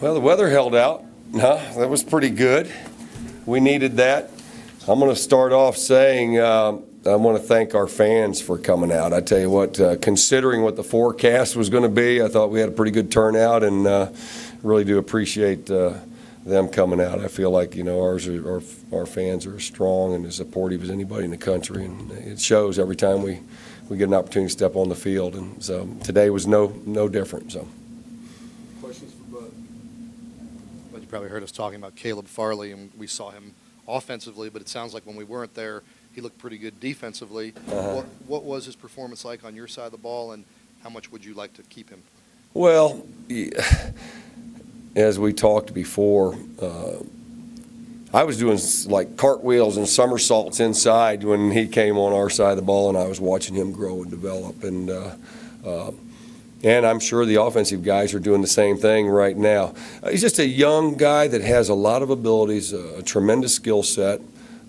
Well, the weather held out. That was pretty good. We needed that. I'm going to start off saying I want to thank our fans for coming out. I tell you what, considering what the forecast was going to be, I thought we had a pretty good turnout, and really do appreciate them coming out. I feel like, you know, our fans are as strong and as supportive as anybody in the country, and it shows every time we get an opportunity to step on the field. And so today was no different. So. Questions for Bud? Bud, you probably heard us talking about Caleb Farley, and we saw him offensively, but it sounds like when we weren't there, he looked pretty good defensively. What was his performance like on your side of the ball, and how much would you like to keep him? Well, as we talked before, I was doing like cartwheels and somersaults inside when he came on our side of the ball, and I was watching him grow and develop. And I'm sure the offensive guys are doing the same thing right now. He's just a young guy that has a lot of abilities, a tremendous skill set,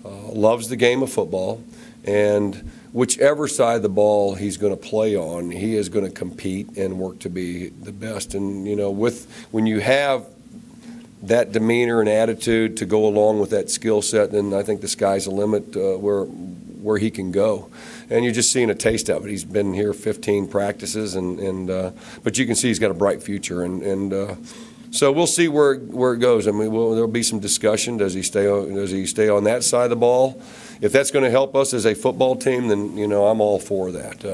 loves the game of football, and whichever side of the ball he's going to play on, he is going to compete and work to be the best. And, you know, when you have that demeanor and attitude to go along with that skill set, then I think the sky's the limit where he can go. And you're just seeing a taste of it. He's been here 15 practices, but you can see he's got a bright future. So we'll see where it goes. I mean, there'll be some discussion. Does he stay on that side of the ball? If that's going to help us as a football team, then, you know, I'm all for that.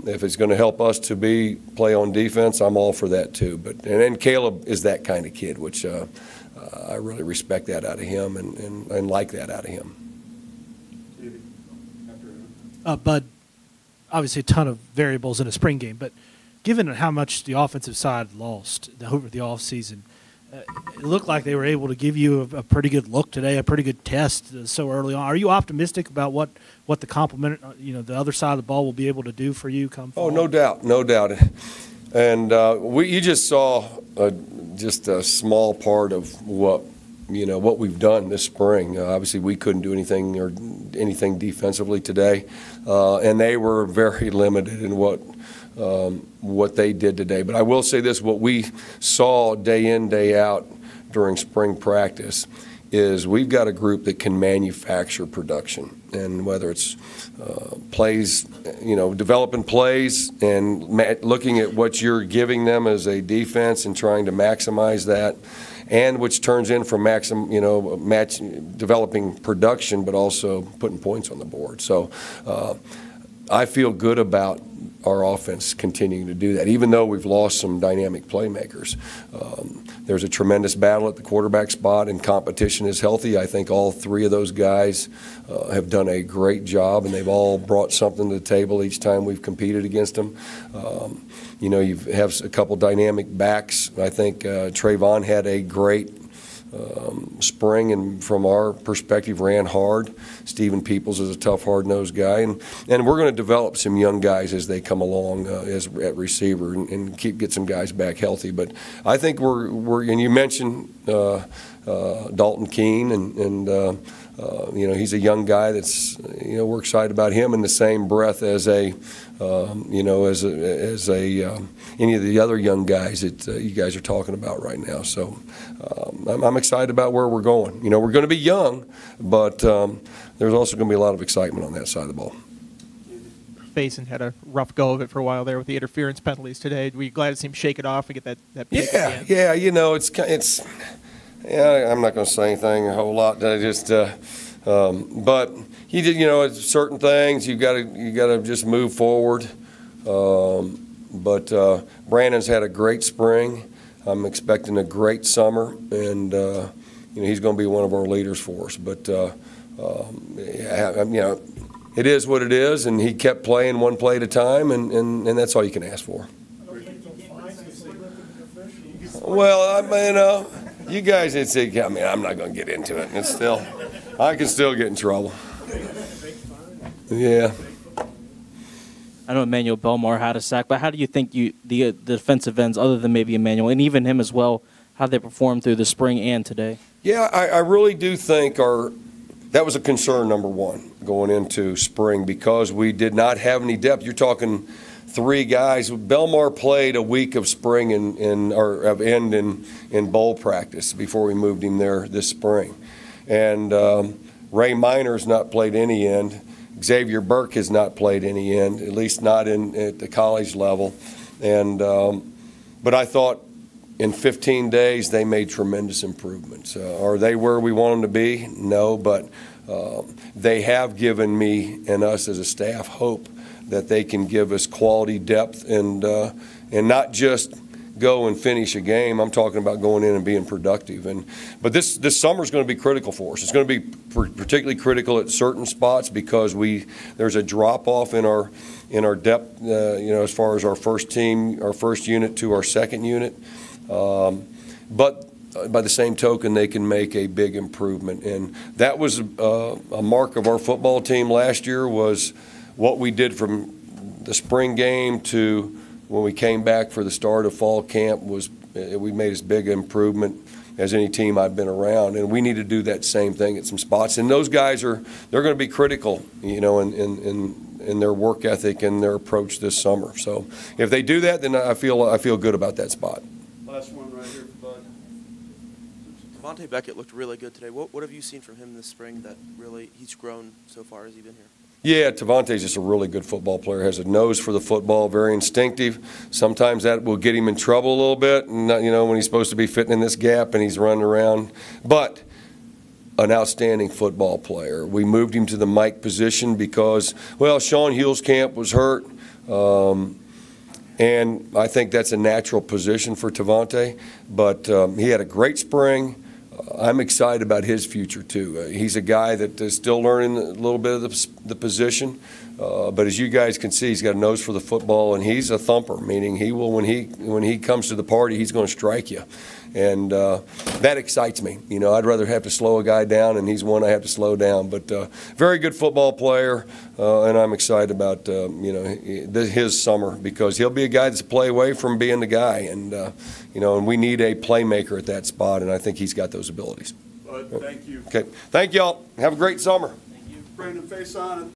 If it's going to help us to play on defense, I'm all for that too. And Caleb is that kind of kid, which I really respect that out of him and like that out of him. Bud, obviously a ton of variables in a spring game, but given how much the offensive side lost over the offseason, it looked like they were able to give you a pretty good look today, a pretty good test so early on. Are you optimistic about what the complement, you know, the other side of the ball will be able to do for you come fall? Oh, no doubt. And you just saw just a small part of what we've done this spring. Obviously, we couldn't do anything defensively today, and they were very limited in what they did today. But I will say this: what we saw day in, day out during spring practice is we've got a group that can manufacture production, and whether it's plays, you know, developing plays and looking at what you're giving them as a defense and trying to maximize that, and which turns in from developing production, but also putting points on the board. So I feel good about our offense continuing to do that, even though we've lost some dynamic playmakers. There's a tremendous battle at the quarterback spot, and competition is healthy. I think all three of those guys have done a great job, and they've all brought something to the table each time we've competed against them. You know, you have a couple dynamic backs. I think Trayvon had a great spring, and from our perspective ran hard. Stephen Peoples is a tough, hard-nosed guy, and we're going to develop some young guys as they come along at receiver and get some guys back healthy. But I think we're and you mentioned Dalton Keene, and you know, he's a young guy that's, you know, we're excited about him in the same breath as any of the other young guys that you guys are talking about right now. So I'm excited about where we're going. You know, we're going to be young, but there's also going to be a lot of excitement on that side of the ball. Faison had a rough go of it for a while there with the interference penalties today. Were you glad to see him shake it off and get that pick at the end? Yeah. You know, I'm not going to say anything a whole lot. But he did. You know, it's certain things you got to just move forward. But Brandon's had a great spring. I'm expecting a great summer, and you know, he's going to be one of our leaders for us. But you know, it is what it is, and he kept playing one play at a time, and that's all you can ask for. Well, I mean, you guys, I'm not going to get into it. I can still get in trouble. Yeah. I know Emmanuel Belmar had a sack, but how do you think the defensive ends, other than maybe Emmanuel, and even him as well, how they performed through the spring and today? Yeah, I really do think that was a concern, number one, going into spring, because we did not have any depth. You're talking 3 guys. Belmar played a week of spring or of end in bowl practice before we moved him there this spring. And Ray Minor's not played any end. Xavier Burke has not played any end, at least not at the college level. And but I thought in 15 days they made tremendous improvements. Are they where we want them to be? No, but they have given me and us as a staff hope that they can give us quality depth and not just go and finish a game. I'm talking about going in and being productive. But this summer is going to be critical for us. It's going to be particularly critical at certain spots because there's a drop off in our depth. As far as our first team, our first unit to our second unit. But by the same token, they can make a big improvement, and that was a mark of our football team last year. Was what we did from the spring game to when we came back for the start of fall camp. We made as big an improvement as any team I've been around, and we need to do that same thing at some spots. And those guys they're going to be critical, in their work ethic and their approach this summer. So if they do that, then I feel good about that spot. Last one right here for Bud. Tavante Beckett looked really good today. What have you seen from him this spring that really he's grown so far as he's been here? Yeah, Tavante's just a really good football player, has a nose for the football, very instinctive. Sometimes that will get him in trouble a little bit, and when he's supposed to be fitting in this gap and he's running around. But an outstanding football player. We moved him to the Mike position because, Sean Hulskamp was hurt. And I think that's a natural position for Tavante. But he had a great spring. I'm excited about his future, too. He's a guy that is still learning a little bit of the position. But as you guys can see, he's got a nose for the football, and he's a thumper, meaning he will, when he comes to the party, he's going to strike you. And that excites me. I'd rather have to slow a guy down, and he's one I have to slow down. But very good football player, and I'm excited about his summer because he'll be a guy that's a play away from being the guy, and and we need a playmaker at that spot, and I think he's got those abilities. Bud, thank you. Okay, thank y'all. Have a great summer. Brandon Faison.